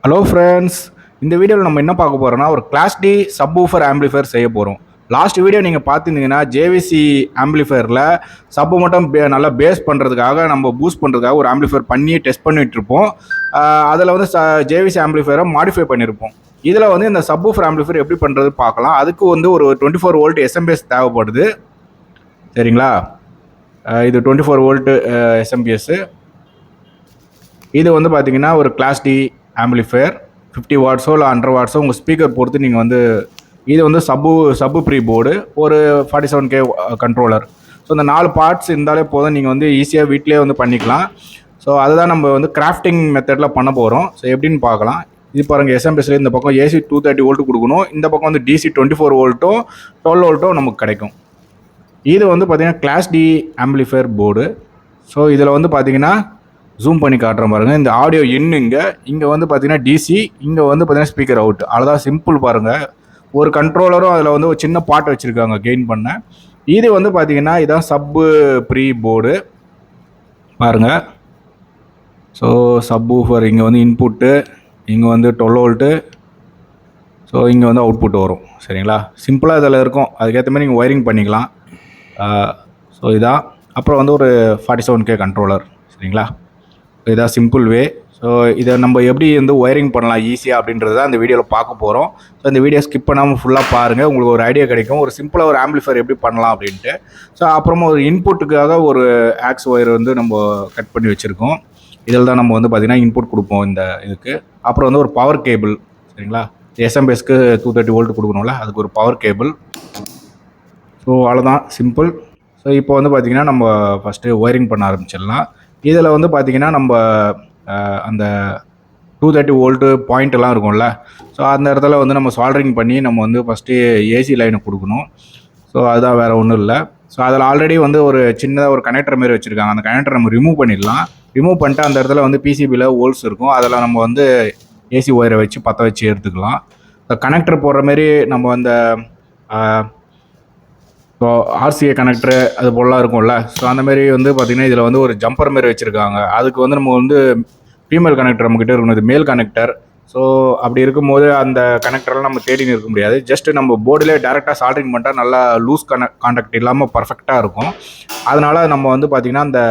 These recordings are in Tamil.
ஹலோ ஃப்ரெண்ட்ஸ், இந்த வீடியோவில் நம்ம என்ன பார்க்க போகிறோம்னா ஒரு கிளாஸ் டி சப்வூஃபர் ஆம்பிளிஃபையர் செய்ய போகிறோம். லாஸ்ட் வீடியோ நீங்கள் பார்த்துருந்தீங்கன்னா ஜேவிசி ஆம்பிளிஃபையரில் சப்பு மட்டும் நல்லா பேஸ் பண்ணுறதுக்காக நம்ம பூஸ்ட் பண்ணுறதுக்காக ஒரு ஆம்பிளிஃபையர் பண்ணி டெஸ்ட் பண்ணிட்டு இருப்போம். அதில் வந்து ஜேவிசி ஆம்பிளிஃபையரை மாடிஃபை பண்ணியிருப்போம். இதில் வந்து இந்த சப்வூஃபர் ஆம்பிளிஃபையர் எப்படி பண்ணுறது பார்க்கலாம். அதுக்கு வந்து ஒரு 24 வோல்ட் எஸ்எம்பிஎஸ் தேவைப்படுது. சரிங்களா? இது 24 வோல்ட் எஸ்எம்பிஎஸ்ஸு. இது வந்து பார்த்தீங்கன்னா ஒரு கிளாஸ் டி ஆம்பிளிஃபையர் 50 வாட்ஸோ இல்லை 100 வாட்ஸோ உங்கள் ஸ்பீக்கர் பொறுத்து நீங்கள் வந்து இது வந்து சப்பு ப்ரீ போர்டு ஒரு 47K கண்ட்ரோலர். ஸோ இந்த 4 பார்ட்ஸ் இருந்தாலே போதும், நீங்கள் வந்து ஈஸியாக வீட்டிலே வந்து பண்ணிக்கலாம். ஸோ அதுதான் நம்ம வந்து கிராஃப்டிங் மெத்தடில் பண்ண போகிறோம். ஸோ எப்படின்னு பார்க்கலாம். இது பாருங்கள், எஸ்எம்பிஎஸ்ல இந்த பக்கம் ஏசி 230 வோல்ட்டு கொடுக்கணும், இந்த பக்கம் வந்து டிசி 24 வோல்ட்டோ 12 வோல்ட்டோ நமக்கு கிடைக்கும். இது வந்து பார்த்தீங்கன்னா class D amplifier board. So இதில் வந்து பார்த்தீங்கன்னா ஜூம் பண்ணி காட்டுறேன் பாருங்கள். இந்த ஆடியோ இங்கே வந்து பார்த்தீங்கன்னா டிசி, இங்கே வந்து பார்த்தீங்கன்னா ஸ்பீக்கர் அவுட். அவ்வளோதான், சிம்பிள் பாருங்கள். ஒரு கண்ட்ரோலரும் அதில் வந்து ஒரு சின்ன பாட்டு வச்சுருக்காங்க கெயின் பண்ண. இது வந்து பார்த்தீங்கன்னா இதான் சப்பு ப்ரீ போர்டு பாருங்கள். ஸோ சப்வூஃபர் இங்கே வந்து இன்புட்டு, இங்கே வந்து 12 வோல்ட்டு, ஸோ இங்கே வந்து அவுட்புட் வரும். சரிங்களா? சிம்பிளாக இதில் இருக்கும், அதுக்கேற்ற மாதிரி நீங்கள் ஒயரிங் பண்ணிக்கலாம். ஸோ இதான். அப்புறம் வந்து ஒரு 47K கண்ட்ரோலர். சரிங்களா? இதான் சிம்பிள் வே. ஸோ இதை நம்ம எப்படி வந்து ஒயரிங் பண்ணலாம் ஈஸியாக அப்படின்றது தான் இந்த வீடியோவில் பார்க்க போகிறோம். ஸோ இந்த வீடியோ ஸ்கிப் பண்ணாமல் ஃபுல்லாக பாருங்கள், உங்களுக்கு ஒரு ஐடியா கிடைக்கும் ஒரு சிம்பிளாக ஒரு ஆம்பிளிஃபையர் எப்படி பண்ணலாம் அப்படின்ட்டு. ஸோ அப்புறமா ஒரு இன்புட்டுக்காக ஒரு ஆக்ஸ் ஒயர் வந்து நம்ம கட் பண்ணி வச்சுருக்கோம். இதில் தான் நம்ம வந்து பார்த்திங்கன்னா இன்புட் கொடுப்போம் இந்த இதுக்கு. அப்புறம் வந்து ஒரு பவர் கேபிள். சரிங்களா? எஸ்எம்பிஎஸ்க்கு 230 வோல்ட் கொடுக்கணும்ல, அதுக்கு ஒரு பவர் கேபிள். ஸோ அவ்வளோதான், சிம்பிள். ஸோ இப்போ வந்து பார்த்திங்கன்னா நம்ம ஃபஸ்ட்டு ஒயரிங் பண்ண ஆரம்பிச்சிடலாம். இதில் வந்து பார்த்திங்கன்னா நம்ம அந்த 230 வோல்ட்டு பாயிண்ட்டெல்லாம் இருக்கும்ல, ஸோ அந்த இடத்துல வந்து நம்ம சால்டரிங் பண்ணி நம்ம வந்து ஃபஸ்ட்டு ஏசி லைனை கொடுக்கணும். ஸோ அதுதான், வேறு ஒன்றும் இல்லை. ஸோ அதில் ஆல்ரெடி வந்து ஒரு சின்னதாக ஒரு கனெக்டர் மாரி வச்சுருக்காங்க. அந்த கனெக்டர் நம்ம ரிமூவ் பண்ணிடலாம். ரிமூவ் பண்ணிட்டு அந்த இடத்துல வந்து பிசிபியில் ஹோல்ஸ் இருக்கும், அதில் நம்ம வந்து ஏசி ஒயரை வச்சு பற்ற வச்சு எடுத்துக்கலாம். கனெக்டர் போடுற மாரி நம்ம அந்த ஸோ ஆர்சிஏ கனெக்டரு அது போலலாம் இருக்கும்ல, ஸோ அந்தமாரி வந்து பார்த்திங்கன்னா இதில் வந்து ஒரு ஜம்பர் மாரி வச்சுருக்காங்க. அதுக்கு வந்து நம்ம வந்து ஃபீமேல் கனெக்டர் நம்மக்கிட்ட இருக்கணும், இது மேல் கனெக்டர். ஸோ அப்படி இருக்கும்போது அந்த கனெக்டரெல்லாம் நம்ம தேடின்னு இருக்க முடியாது. ஜஸ்ட்டு நம்ம போர்டிலே டேரெக்டாக சால்டரிங் பண்ணிட்டா நல்லா லூஸ் கான்டாக்ட் இல்லாமல் பர்ஃபெக்டாக இருக்கும். அதனால் நம்ம வந்து பார்த்திங்கன்னா அந்த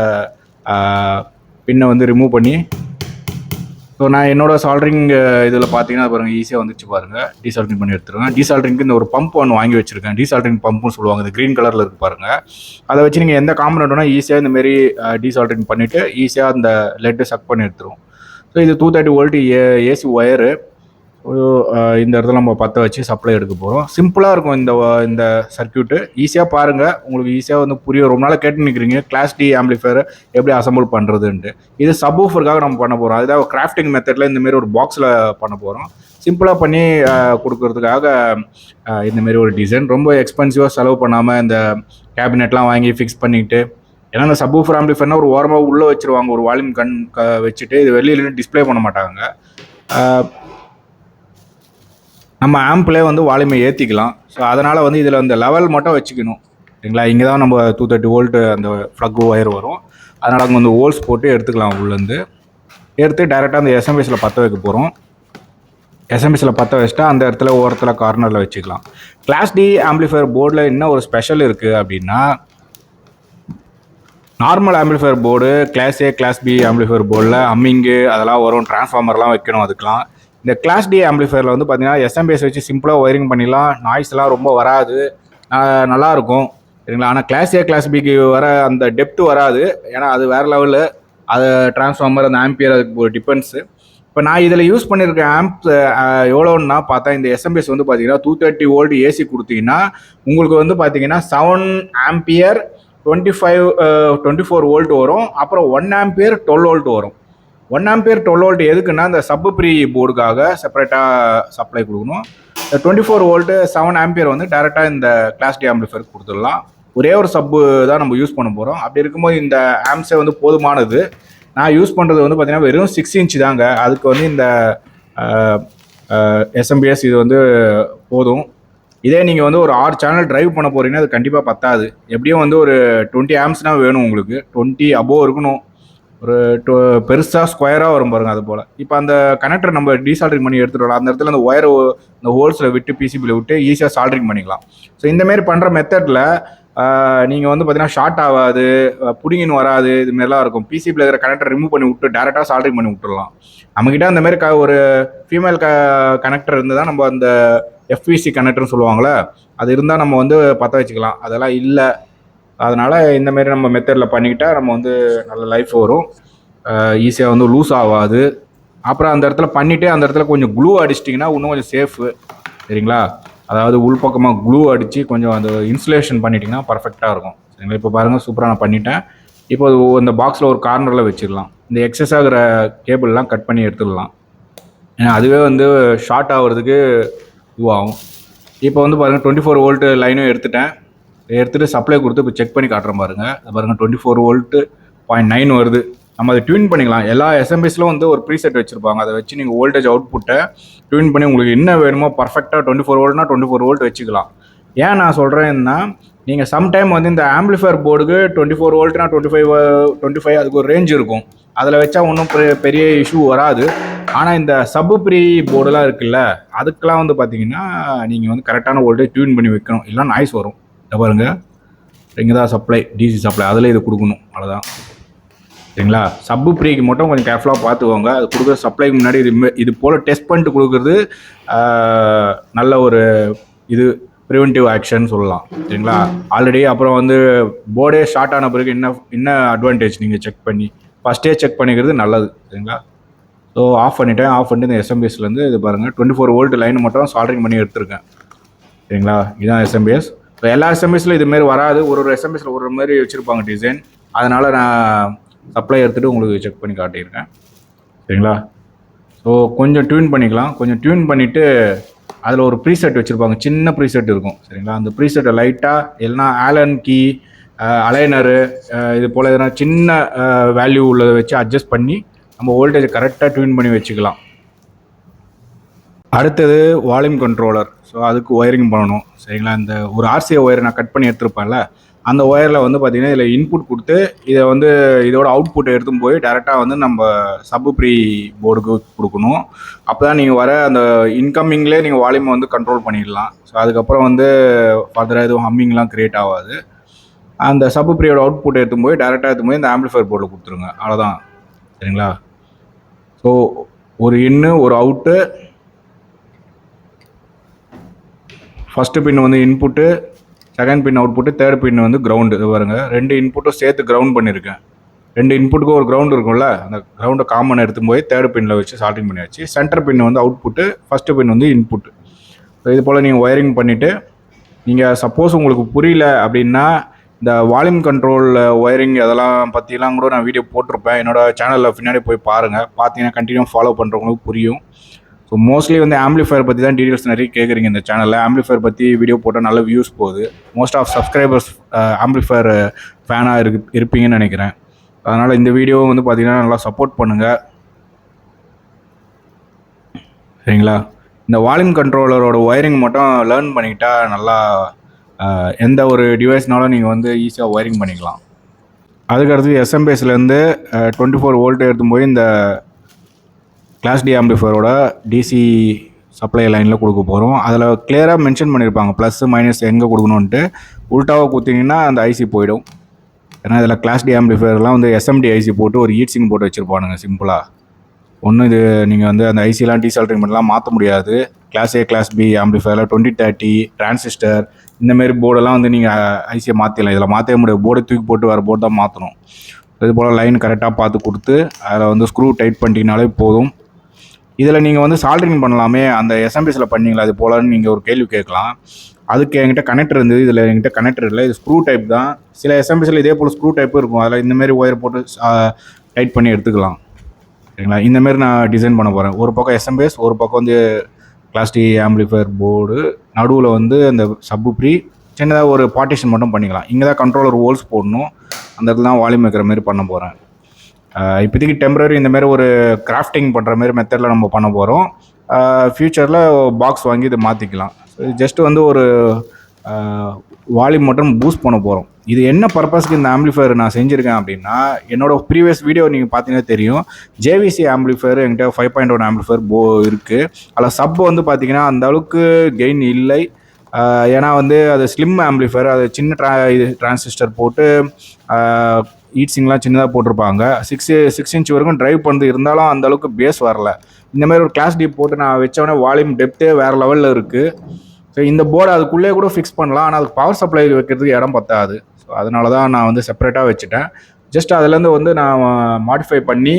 பின்னை வந்து ரிமூவ் பண்ணி, ஸோ நான் என்னோடய சால்டரிங் இதில் பார்த்தீங்கன்னா பாருங்கள் ஈஸியாக வந்துச்சு பாருங்கள். டீசால்டரிங் பண்ணி எடுத்துருவேன். டீசால்டரிங்க்கு இந்த ஒரு பம்ப் ஒன்று வாங்கி வச்சுருக்கேன், டீசால்டரிங் பம்ப்னு சொல்லுவாங்க, இந்த க்ரீன் கலரில் இருக்குது பாருங்கள். அதை வச்சு நீங்கள் எந்த காம்பனண்ட் வேணால் ஈஸியாக இந்தமாரி டீசால்டரிங் பண்ணிவிட்டு ஈஸியாக அந்த லெட்டு சக் பண்ணி எடுத்துருவோம். ஸோ இது 230 வோல்ட்டு ஏசி ஒயரு. இந்த இடத்துல நம்ம பற்ற வச்சு சப்ளை எடுக்க போகிறோம். சிம்பிளாக இருக்கும் இந்த சர்க்கியூட்டு. ஈஸியாக பாருங்கள், உங்களுக்கு ஈஸியாக வந்து புரியும். ரொம்ப நாளாக கேட்டு நிற்கிறீங்க கிளாஸ் டி ஆம்பிளிஃபையர் எப்படி அசம்பிள் பண்ணுறதுன்ட்டு. இது சப்வூஃபருக்காக நம்ம பண்ண போகிறோம். அதுதான் கிராஃப்டிங் மெத்தடில் இந்தமாரி ஒரு பாக்ஸில் பண்ண போகிறோம். சிம்பிளாக பண்ணி கொடுக்கறதுக்காக இந்தமாரி ஒரு டிசைன். ரொம்ப எக்ஸ்பென்சிவாக செலவு பண்ணாமல் இந்த கேபினெட்லாம் வாங்கி ஃபிக்ஸ் பண்ணிவிட்டு, ஏன்னா இந்த சப்வூஃபர் ஆம்பிளிஃபையர்னால் ஒரு ஓரமாக உள்ளே வச்சுருவாங்க, ஒரு வால்யூம் வச்சுட்டு இது வெளியில் டிஸ்பிளே பண்ண மாட்டாங்க. நம்ம ஆம்பிளே வந்து வால்யூமை ஏற்றிக்கலாம். ஸோ அதனால் வந்து இதில் அந்த லெவல் மட்டும் வச்சுக்கணும். சரிங்களா? இங்கே தான் நம்ம 230 வோல்ட்டு அந்த ஃப்ளக் ஒயர் வரும். அதனால் அங்கே வந்து ஹோல்ஸ் போட்டு எடுத்துக்கலாம். உள்ளேருந்து எடுத்து டைரெக்டாக அந்த எஸ்எம்பிஎஸில் பற்ற வைக்க போகிறோம். எஸ்எம்பிஎஸில் பற்ற வச்சுட்டா அந்த இடத்துல ஓரத்தில் கார்னரில் வச்சுக்கலாம். கிளாஸ் டி ஆம்பிளிஃபையர் போர்டில் என்ன ஒரு ஸ்பெஷல் இருக்குது அப்படின்னா, normal amplifier board class A class B amplifier போர்டில் அம்மிங்கு அதெல்லாம் வரும், டிரான்ஸ்ஃபார்மர்லாம் வைக்கணும். அதுக்கெலாம் இந்த கிளாஸ் டி ஆம்பிளிஃபையரில் வந்து பார்த்திங்கன்னா எஸ்எம்பிஎஸ் வச்சு சிம்பிளாக ஒயரிங் பண்ணிடலாம். நாய்ஸ்லாம் ரொம்ப வராது, நல்லாயிருக்கும். சரிங்களா? ஆனால் கிளாஸ் ஏ கிளாஸ் பிக்கு வர அந்த டெப்த்து வராது, ஏன்னா அது வேறு லெவலு. அது டிரான்ஸ்ஃபார்மர் அந்த ஆம்பியர் அதுக்கு டிபெண்ட்ஸு. இப்போ நான் இதில் யூஸ் பண்ணியிருக்க ஆம்ப் எவ்வளோன்னா பார்த்தா, இந்த எஸ்எம்பிஎஸ் வந்து பார்த்திங்கன்னா 230 வோல்ட் ஏசி கொடுத்தீங்கன்னா உங்களுக்கு வந்து பார்த்திங்கன்னா 7 ஆம்பியர் 24 வோல்ட் வரும். அப்புறம் 1 ஆம்பியர் 12 வோல்ட் வரும். 1 ஆம்பியர் 12 வோல்ட் எதுக்குன்னா இந்த சப்பு ப்ரீ போர்டுக்காக செப்பரேட்டாக சப்ளை கொடுக்கணும். இந்த 24 வோல்ட்டு 7 ஆம்பியர் வந்து டேரெக்டாக இந்த கிளாஸ் டி ஆம்பிளிஃபையர் கொடுத்துடலாம். ஒரே ஒரு சப்பு தான் நம்ம யூஸ் பண்ண போகிறோம். அப்படி இருக்கும்போது இந்த ஆம்ப்ஸே வந்து போதுமானது. நான் யூஸ் பண்ணுறது வந்து பார்த்திங்கன்னா வெறும் 6 இன்ச் தாங்க. அதுக்கு வந்து இந்த எஸ்எம்பிஎஸ் இது வந்து போதும். இதே நீங்கள் வந்து ஒரு 6 சேனல் ட்ரைவ் பண்ண போகிறீங்கன்னா அது கண்டிப்பாக பத்தாது. எப்படியும் வந்து ஒரு 20 ஆம்ப்ஸ்னால் வேணும் உங்களுக்கு. 20 அபோவ் இருக்கணும். ஒரு பெருசாக ஸ்கொயராக வரும் பாருங்க, அது போல். இப்போ அந்த கனெக்டர் நம்ம டீசால்ட்ரிங் பண்ணி எடுத்துகிட்டு வரலாம், அந்த இடத்துல அந்த ஒயரை இந்த ஹோல்ஸில் விட்டு பிசிபியில் விட்டு ஈஸியாக சால்ட்ரிங் பண்ணிக்கலாம். ஸோ இந்தமாரி பண்ணுற மெத்தடில் நீங்கள் வந்து பார்த்தீங்கன்னா ஷார்ட் ஆகாது, புடிங்கின்னு வராது, இதுமாரிலாம் இருக்கும். பிசிபியில் இருக்கிற கனெக்டர் ரிமூவ் பண்ணி விட்டு டேரெக்டாக சால்ட்ரிங் பண்ணி விட்டுடலாம். நம்மக்கிட்ட அந்த மாதிரி ஒரு ஃபீமேல் கனெக்டர் இருந்து தான் நம்ம அந்த எஃபிசி கனெக்டர்னு சொல்லுவாங்களே, அது இருந்தால் நம்ம வந்து பற்ற வச்சுக்கலாம். அதெல்லாம் இல்லை. அதனால் இந்தமாரி நம்ம மெத்தடில் பண்ணிக்கிட்டால் நம்ம வந்து நல்ல லைஃப் வரும், ஈஸியாக வந்து லூஸ் ஆகாது. அப்புறம் அந்த இடத்துல பண்ணிவிட்டு அந்த இடத்துல கொஞ்சம் க்ளூ அடிச்சிட்டிங்கன்னா இன்னும் கொஞ்சம் சேஃபு, சரிங்களா? அதாவது உள்பக்கமாக க்ளூ அடித்து கொஞ்சம் அந்த இன்சுலேஷன் பண்ணிட்டிங்கன்னா பர்ஃபெக்டாக இருக்கும், சரிங்களா? இப்போ பாருங்கள், சூப்பராக நான் பண்ணிட்டேன். இப்போ இந்த பாக்ஸில் ஒரு கார்னரில் வச்சிடலாம். இந்த எக்ஸஸ் ஆகிற கேபிள்லாம் கட் பண்ணி எடுத்துடலாம், ஏன்னா அதுவே வந்து ஷார்ட் ஆகிறதுக்கு இதுவாகும். இப்போ வந்து பாருங்கள், 24 வோல்ட்டு லைனும் எடுத்துகிட்டு சப்ளை கொடுத்து இப்போ செக் பண்ணி காட்டுறேன் பாருங்கள். பாருங்கள், 24 வோல்ட்டு 0.9 வருது. நம்ம அதை டியூன் பண்ணிக்கலாம். எல்லா எஸ்எம்பிஎஸ்லும் வந்து ஒரு ப்ரீசெட் வச்சுருப்பாங்க, அதை வச்சு நீங்கள் வோல்டேஜ் அவுட்புட்டை டியூன் பண்ணி உங்களுக்கு என்ன வேணுமோ பர்ஃபெக்டாக 24 வோல்ட்னா 24 வோல்ட் வச்சுக்கலாம். ஏன் நான் சொல்கிறேன்னா, நீங்கள் சம்டைம் வந்து இந்த ஆம்பிளிஃபையர் போர்டுக்கு 24 வோல்ட்னா 25 அதுக்கு ஒரு ரேஞ்ச் இருக்கும், அதில் வச்சா ஒன்றும் பெரிய இஷ்யூ வராது. ஆனால் இந்த சப்பு ப்ரீ போர்டெலாம் இருக்குல்ல, அதுக்கெலாம் வந்து பார்த்தீங்கன்னா நீங்கள் வந்து கரெக்டான வோல்டேஜ் டியூன் பண்ணி வைக்கணும், இல்லை நாய்ஸ் வரும். இதை பாருங்கள், இங்கே தான் சப்ளை, டிசி சப்ளை, அதில் இது கொடுக்கணும், அவ்வளோதான், சரிங்களா? சப்பு ப்ரீக்கு மட்டும் கொஞ்சம் கேர்ஃபுல்லாக பார்த்துக்கோங்க. அது கொடுக்குற சப்ளைக்கு முன்னாடி இது போல் டெஸ்ட் பண்ணிட்டு கொடுக்குறது நல்ல ஒரு ப்ரிவென்டிவ் ஆக்ஷன் சொல்லலாம், சரிங்களா? ஆல்ரெடி அப்புறம் வந்து போர்டே ஷார்ட் ஆன பிறகு என்ன அட்வான்டேஜ் நீங்கள் செக் பண்ணி ஃபஸ்ட்டே செக் பண்ணிக்கிறது நல்லது, சரிங்களா? ஸோ ஆஃப் பண்ணிட்டு இந்த எஸ்எம்பிஎஸ்லேருந்து இது பாருங்கள், 24 வோல்ட் லைன் மட்டும் சால்ட்ரிங் பண்ணி எடுத்திருக்கேன், சரிங்களா? இதுதான் எஸ்எம்பிஎஸ். ஸோ எல்லா எஸ்எம்பிஎஸ்லையும் இதுமாரி வராது, ஒரு எஸ்எம்பிஎஸில் ஒரு மாதிரி வச்சுருப்பாங்க டிசைன். அதனால் நான் சப்ளை எடுத்துகிட்டு உங்களுக்கு செக் பண்ணி காட்டியிருக்கேன், சரிங்களா? ஸோ கொஞ்சம் டியூன் பண்ணிக்கலாம். கொஞ்சம் டியூன் பண்ணிவிட்டு அதில் ஒரு ப்ரீசெட் வச்சுருப்பாங்க, சின்ன ப்ரீசெட் இருக்கும், சரிங்களா? அந்த ப்ரீசெட்டை லைட்டாக எல்லாம் ஆலன் கீ, அலைனரு, இது போல் எதனா சின்ன வேல்யூ உள்ளதை வச்சு அட்ஜஸ்ட் பண்ணி நம்ம வோல்டேஜை கரெக்டாக டியூன் பண்ணி வச்சுக்கலாம். அடுத்தது வால்யூம் கண்ட்ரோலர். ஸோ அதுக்கு ஒயரிங் பண்ணணும், சரிங்களா? இந்த ஒரு ஆர்சிஏ ஒயர் நான் கட் பண்ணி எடுத்துருப்பேன்ல, அந்த ஒயரில் வந்து பார்த்திங்கன்னா இதில் இன்புட் கொடுத்து இதை வந்து இதோட அவுட்புட்டை எடுத்துன்னு போய் டேரெக்டாக வந்து நம்ம சப்பு ப்ரீ போர்டுக்கு கொடுக்கணும். அப்போ தான் நீங்கள் வர அந்த இன்கம்மிங்லேயே நீங்கள் வால்யூமை வந்து கண்ட்ரோல் பண்ணிடலாம். ஸோ அதுக்கப்புறம் வந்து ஃபர்தராக எதுவும் ஹம்மிங்லாம் க்ரியேட் ஆகாது. அந்த சப்பு ப்ரீயோட அவுட்புட்டை எடுத்துன்னு போய் டேரெக்டாக எடுத்துன்னு போய் இந்த ஆம்பிளிஃபையர் போர்டில் கொடுத்துருங்க, அவ்வளோதான், சரிங்களா? ஸோ ஒரு இன்னு ஒரு அவுட்டு, ஃபஸ்ட்டு பின் வந்து input, second pin output, third pin வந்து கிரவுண்டு. இது பாருங்க, 2 இன்புட்டும் சேர்த்து கிரவுண்ட் பண்ணியிருக்கேன். 2 இன்புட்டுக்கு ஒரு கிரவுண்ட் இருக்கும்ல, அந்த கிரவுண்டை காமன் எடுத்து போய் தேர்ட் பின்னில் வச்சு சால்டிங் பண்ணியாச்சு. சென்டர் பின் வந்து அவுட்புட்டு, ஃபஸ்ட்டு பின் வந்து இன்புட்டு. ஸோ இது போல் நீங்கள் ஒயரிங் பண்ணிவிட்டு, நீங்கள் சப்போஸ் உங்களுக்கு புரியல அப்படின்னா இந்த வால்யூம் கண்ட்ரோல் ஒயரிங் அதெல்லாம் பற்றிலாம் கூட நான் வீடியோ போட்டிருப்பேன், என்னோடய சேனலில் பின்னாடி போய் பாருங்கள். பார்த்தீங்கன்னா கண்டினியூ ஃபாலோ பண்ணுறவங்களுக்கு புரியும். ஸோ மோஸ்ட்லி வந்து ஆம்பிளிஃபையர் பற்றி தான் டீட்டெயில்ஸ் நிறைய கேட்குறீங்க இந்த சேனலில். ஆம்பிளிஃபையர் பற்றி வீடியோ போட்டால் நல்ல வியூஸ் போகுது. மோஸ்ட் ஆஃப் சப்ஸ்கிரைபர்ஸ் ஆம்பிளிஃபையர் ஃபேனாக இருப்பீங்கன்னு நினைக்கிறேன். அதனால் இந்த வீடியோ வந்து பார்த்திங்கன்னா நல்லா சப்போர்ட் பண்ணுங்கள், சரிங்களா? இந்த வால்யூம் கண்ட்ரோலரோட ஒயரிங் மட்டும் லேர்ன் பண்ணிக்கிட்டால் நல்லா எந்த ஒரு டிவைஸ்னாலும் நீங்கள் வந்து ஈஸியாக ஒயரிங் பண்ணிக்கலாம். அதுக்கடுத்து எஸ்எம்பிஎஸ்லேருந்து 24 வோல்ட் எடுத்து போய் இந்த கிளாஸ் டி ஆம்பிளிஃபையரோட டிசி சப்ளை லைனில் கொடுக்க போகிறோம். அதில் கிளியராக மென்ஷன் பண்ணியிருப்பாங்க ப்ளஸ் மைனஸ் எங்கே கொடுக்கணுன்ட்டு. உல்ட்டாவை கொடுத்தீங்கன்னா அந்த ஐசி போயிடும். ஏன்னா இதில் கிளாஸ் டி ஆம்பிளிஃபையர்லாம் வந்து எஸ்எம்டி ஐசி போட்டு ஒரு ஹீட்ஸிங் போட்டு வச்சுருப்பானுங்க சிம்பிளாக. ஒன்றும் இது நீங்கள் வந்து அந்த ஐசிலாம் டீசால்ட்ரிங் பண்ணலாம் மாற்ற முடியாது. Class A class B ஆம்பிளிஃபையரில் 2030 transistor இந்தமாரி போர்டெல்லாம் வந்து நீங்கள் ஐசியை மாற்றிடலாம். இதில் மாற்றவே முடியாது, போர்டு தூக்கி போட்டு வேறு போர்டு தான் மாற்றணும். இது போல் லைன் கரெக்டாக பார்த்து கொடுத்து அதில் வந்து ஸ்க்ரூ டைட் பண்ணிட்டீங்கனாலே போதும். இதில் நீங்கள் வந்து சால்ட்ரிங் பண்ணலாமே, அந்த எஸ்எம்பிஎஸில் பண்ணிங்களா அது போலன்னு நீங்கள் ஒரு கேள்வி கேட்கலாம். அதுக்கு என்கிட்ட கனெக்டர் இருந்தது, இதில் என்கிட்ட கனெக்டர் இல்லை, இது ஸ்க்ரூ டைப் தான். சில எஸ்எம்பிஎஸில் இதே போல் ஸ்க்ரூ டைப்பும் இருக்கும், அதில் இந்தமாரி ஒயர் போட்டு டைட் பண்ணி எடுத்துக்கலாம், சரிங்களா? இந்தமாரி நான் டிசைன் பண்ண போகிறேன். ஒரு பக்கம் எஸ்எம்பிஎஸ், ஒரு பக்கம் வந்து கிளாஸ் டி ஆம்பிளிஃபையர் போர்டு, நடுவில் வந்து அந்த சப்பு ப்ரீ, சின்னதாக ஒரு பார்ட்டிஷன் மட்டும் பண்ணிக்கலாம். இங்கே தான் கண்ட்ரோலர் ஹோல்ஸ் போடணும், அந்த இடத்துல தான் வால்யூம் வைக்கிற மாதிரி பண்ண போகிறேன். இப்போதைக்கு டெம்பரரி இந்தமாரி ஒரு கிராஃப்டிங் பண்ணுற மாதிரி மெத்தடில் நம்ம பண்ண போகிறோம். ஃப்யூச்சரில் பாக்ஸ் வாங்கி இதை மாற்றிக்கலாம். ஜஸ்ட்டு வந்து ஒரு வால்யூம் மட்டும் பூஸ்ட் பண்ண போகிறோம். இது என்ன பர்பஸ்க்கு இந்த ஆம்பிளிஃபையர் நான் செஞ்சுருக்கேன் அப்படின்னா, என்னோட ப்ரீவியஸ் வீடியோ நீங்கள் பார்த்தீங்கன்னா தெரியும். ஜேவிசி ஆம்பிளிஃபையர் என்கிட்ட 5.1 ஆம்பிளிஃபையர் இருக்குது. அதில் சப் வந்து பார்த்தீங்கன்னா அந்த அளவுக்கு கெயின் இல்லை. ஏன்னா வந்து அது ஸ்லிம் ஆம்பிளிஃபையர், அது சின்ன டிரான்சிஸ்டர் போட்டு ஈட்ஸிங்லாம் சின்னதாக போட்டிருப்பாங்க. 6 இன்ச் வரைக்கும் ட்ரைவ் பண்ணது, இருந்தாலும் அந்த அளவுக்கு பேஸ் வரல. இந்தமாதிரி ஒரு கிளாஸ் டி போட்டு நான் வச்சோடனே வால்யூம் டெப்த்தே வேறு லெவலில் இருக்குது. ஸோ இந்த போர்டு அதுக்குள்ளே கூட ஃபிக்ஸ் பண்ணலாம், ஆனால் அதுக்கு பவர் சப்ளை வைக்கிறதுக்கு இடம் பத்தாது. ஸோ அதனால தான் நான் வந்து செப்பரேட்டாக வச்சுட்டேன். ஜஸ்ட் அதுலேருந்து வந்து நான் மாடிஃபை பண்ணி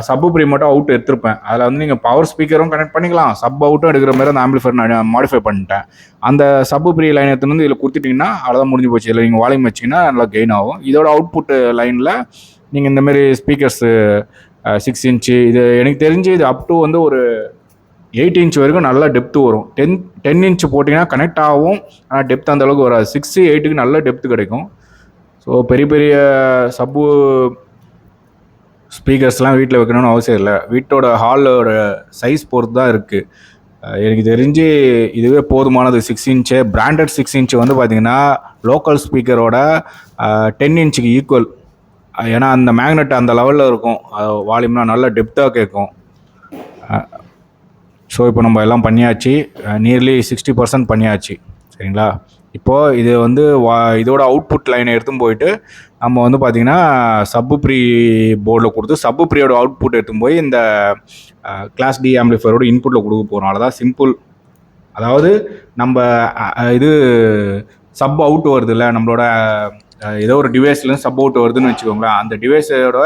சப்பு ப்ரீ மட்டும் அவுட் எடுத்திருப்பேன். அதில் வந்து நீங்கள் பவர் ஸ்பீக்கரும் கனெக்ட் பண்ணிக்கலாம், சப் அவுட்டும் எடுக்கிற மாதிரி அந்த ஆம்பிளிஃபையர் நான் மாடிஃபை பண்ணிட்டேன். அந்த சப்பு ப்ரீ லைன் எடுத்துன்னு வந்து இதில் கொடுத்துட்டிங்கன்னா அவ்வளோதான், முடிஞ்சு போச்சு. இதில் நீங்கள் வால்யூம் வச்சிங்கன்னா நல்லா கெயின் ஆகும். இதோட அவுட்புட் லைனில் நீங்கள் இந்தமாரி ஸ்பீக்கர்ஸு 6 இன்ச்சு, இது எனக்கு தெரிஞ்சு இது அப் டு வந்து ஒரு 8 இன்ச் வரைக்கும் நல்லா டெப்த்து வரும். 10 இன்ச் போட்டிங்கன்னா கனெக்ட் ஆகும், ஆனால் டெப்த் அந்த அளவுக்கு வராது. 6, 8க்கு நல்ல டெப்த்து கிடைக்கும். ஸோ பெரிய பெரிய சப்பு ஸ்பீக்கர்ஸ்லாம் வீட்டில் வைக்கணும்னு அவசியம் இல்லை. வீட்டோட ஹாலோட சைஸ் பொறுத்து தான் இருக்குது. எனக்கு தெரிஞ்சு இதுவே போதுமானது. 6 இன்ச்சு பிராண்டட் 6 இன்ச்சு வந்து பார்த்திங்கன்னா லோக்கல் ஸ்பீக்கரோட 10 இன்ச்சுக்கு ஈக்குவல். ஏன்னா அந்த மேக்னெட் அந்த லெவலில் இருக்கும், வால்யூம்னா நல்லா டெப்த்தாக கேட்கும். ஸோ இப்போ நம்ம எல்லாம் பண்ணியாச்சு, நியர்லி 60% பண்ணியாச்சு. சரிங்களா? இப்போது இது வந்து இதோட அவுட்புட் லைனை எடுத்துன்னு போயிட்டு நம்ம வந்து பார்த்திங்கன்னா சப்பு ப்ரீ போர்டில் கொடுத்து சப்பு ப்ரீயோட அவுட்புட் எடுத்துன்னு போய் இந்த கிளாஸ் டி ஆம்பிளிஃபையரோட இன்புட்டில் கொடுக்க போகிறோம். அவ்வளோதான், சிம்பிள். அதாவது நம்ம இது சப் அவுட் வருது இல்லை, நம்மளோட ஏதோ ஒரு டிவைஸ்லேருந்து சப் அவுட் வருதுன்னு வச்சுக்கோங்களேன். அந்த டிவைஸோட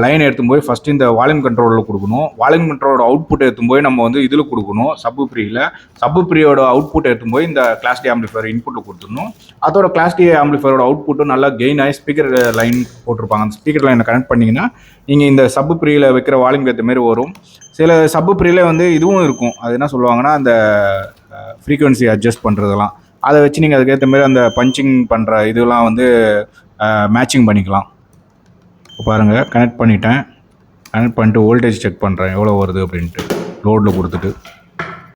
லைன் எடுத்துன்னு போய் ஃபஸ்ட்டு இந்த வால்யூம் கண்ட்ரோலில் கொடுக்கணும். வால்யூம் கண்ட்ரோலோட அவுட்புட் எடுத்துன்னு போய் நம்ம வந்து இதில் கொடுக்கணும், சப்பு ப்ரீயில். சப்பு ப்ரீயோட அவுட்புட் எடுத்துன்னு போய் இந்த கிளாஸ் டி ஆம்பிளிஃபையர் இன்புட்டில் கொடுத்துடணும். அதோட கிளாஸ் டி ஆம்பிளிஃபையரோட அவுட்புட்டும் நல்லா கெயின் ஆகி ஸ்பீக்கர் லைன் போட்டிருப்பாங்க. அந்த ஸ்பீக்கர் லைனை கனெக்ட் பண்ணிங்கன்னா நீங்கள் இந்த சப்பு ப்ரீயில் வைக்கிற வால்யூம் ஏற்ற மாதிரி வரும். சில சப்பு ப்ரீயில் வந்து இதுவும் இருக்கும், அது என்ன சொல்லுவாங்கன்னா அந்த ஃப்ரீக்வன்சி அட்ஜஸ்ட் பண்ணுறதெல்லாம், அதை வச்சு நீங்கள் அதுக்கேற்ற மாதிரி அந்த பஞ்சிங் பண்ணுற இதெல்லாம் வந்து மேட்சிங் பண்ணிக்கலாம். இப்போ பாருங்கள், கனெக்ட் பண்ணிட்டேன். கனெக்ட் பண்ணிட்டு வோல்டேஜ் செக் பண்ணுறேன் எவ்வளோ வருது அப்படின்ட்டு லோடில் கொடுத்துட்டு.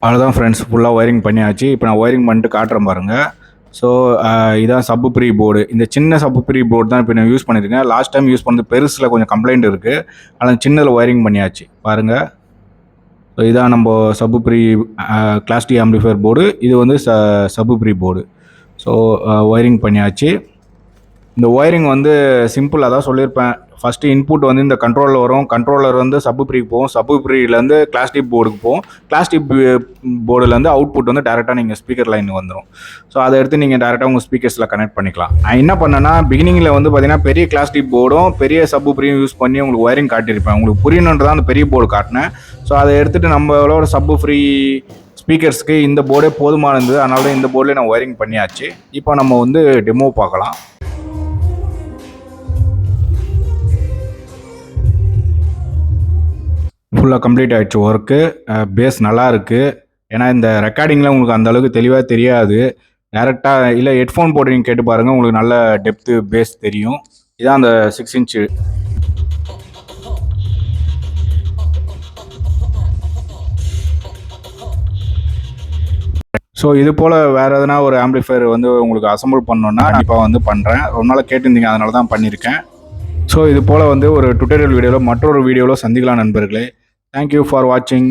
அவ்வளோதான் ஃப்ரெண்ட்ஸ், ஃபுல்லாக ஒயரிங் பண்ணியாச்சு. இப்போ நான் ஒயரிங் பண்ணிட்டு காட்டுறேன் பாருங்கள். ஸோ இதான் சப்பு ப்ரீ போர்டு. இந்த சின்ன சப்பு ப்ரீ போர்டு தான் இப்போ நான் யூஸ் பண்ணியிருக்கேன். லாஸ்ட் டைம் யூஸ் பண்ணது பெருசில் கொஞ்சம் கம்ப்ளைண்ட் இருக்குது, ஆனால் சின்னதில் ஒயரிங் பண்ணியாச்சு பாருங்கள். ஸோ இதான் நம்ம sub pre class D amplifier board. இது வந்து சப்பு ப்ரீ போர்டு. ஸோ ஒயரிங் பண்ணியாச்சு. இந்த ஒயரிங் வந்து சிம்பிளாக தான் சொல்லியிருப்பேன். ஃபஸ்ட்டு இன்புட் வந்து இந்த கண்ட்ரோலர் வரும், கண்ட்ரோலர் வந்து சப்பு ப்ரீக்கு போகும், சப்பு ப்ரீலேருந்து கிளாஸ் டி போர்டுக்கு போகும், கிளாஸ் டி போர்டுலேருந்து அவுட்புட் வந்து டேரெக்டாக நீங்கள் ஸ்பீக்கர் லைன் வந்துடும். ஸோ அதை எடுத்து நீங்கள் டேரெக்டாக உங்கள் ஸ்பீக்கர்ஸில் கனெக்ட் பண்ணிக்கலாம். நான் என்ன பண்ணேன்னா பிகினிங்கில் வந்து பார்த்தீங்கன்னா பெரிய கிளாஸ் டி போர்டும் பெரிய சப்பு ப்ரீயும் யூஸ் பண்ணி உங்களுக்கு ஒயரிங் காட்டியிருப்பேன். உங்களுக்கு புரியணுன்றதான் அந்த பெரிய போர்டு காட்டினேன். ஸோ அதை எடுத்துகிட்டு நம்மளோட சப்பு ஃப்ரீ ஸ்பீக்கர்ஸ்க்கு இந்த போர்டே போதுமானது. அதனால தான் இந்த போர்டில் நான் ஒயரிங் பண்ணியாச்சு. இப்போ நம்ம வந்து டெமோ பார்க்கலாம். ஃபுல்லாக கம்ப்ளீட் ஆகிடுச்சு ஒர்க்கு. பேஸ் நல்லா இருக்குது. ஏன்னா இந்த ரெக்கார்டிங்கில் உங்களுக்கு அந்த அளவுக்கு தெளிவாக தெரியாது. டேரெக்டாக இல்லை ஹெட்ஃபோன் போட்டு நீங்கள் கேட்டு பாருங்கள், உங்களுக்கு நல்ல டெப்த்து பேஸ் தெரியும். இதுதான் அந்த 6 இன்ச்சு. ஸோ இது போல் வேறு எதனா ஒரு ஆம்பிளிஃபையர் வந்து உங்களுக்கு அசம்பிள் பண்ணோன்னா நான் இப்போ வந்து பண்ணுறேன். ரொம்ப நாள் கேட்டிருந்தீங்க, அதனால தான் பண்ணியிருக்கேன். ஸோ இது போல் வந்து ஒரு டுட்டோரியல் வீடியோவில் மற்றொரு வீடியோவில் சந்திக்கலாம் நண்பர்களே. Thank you for watching.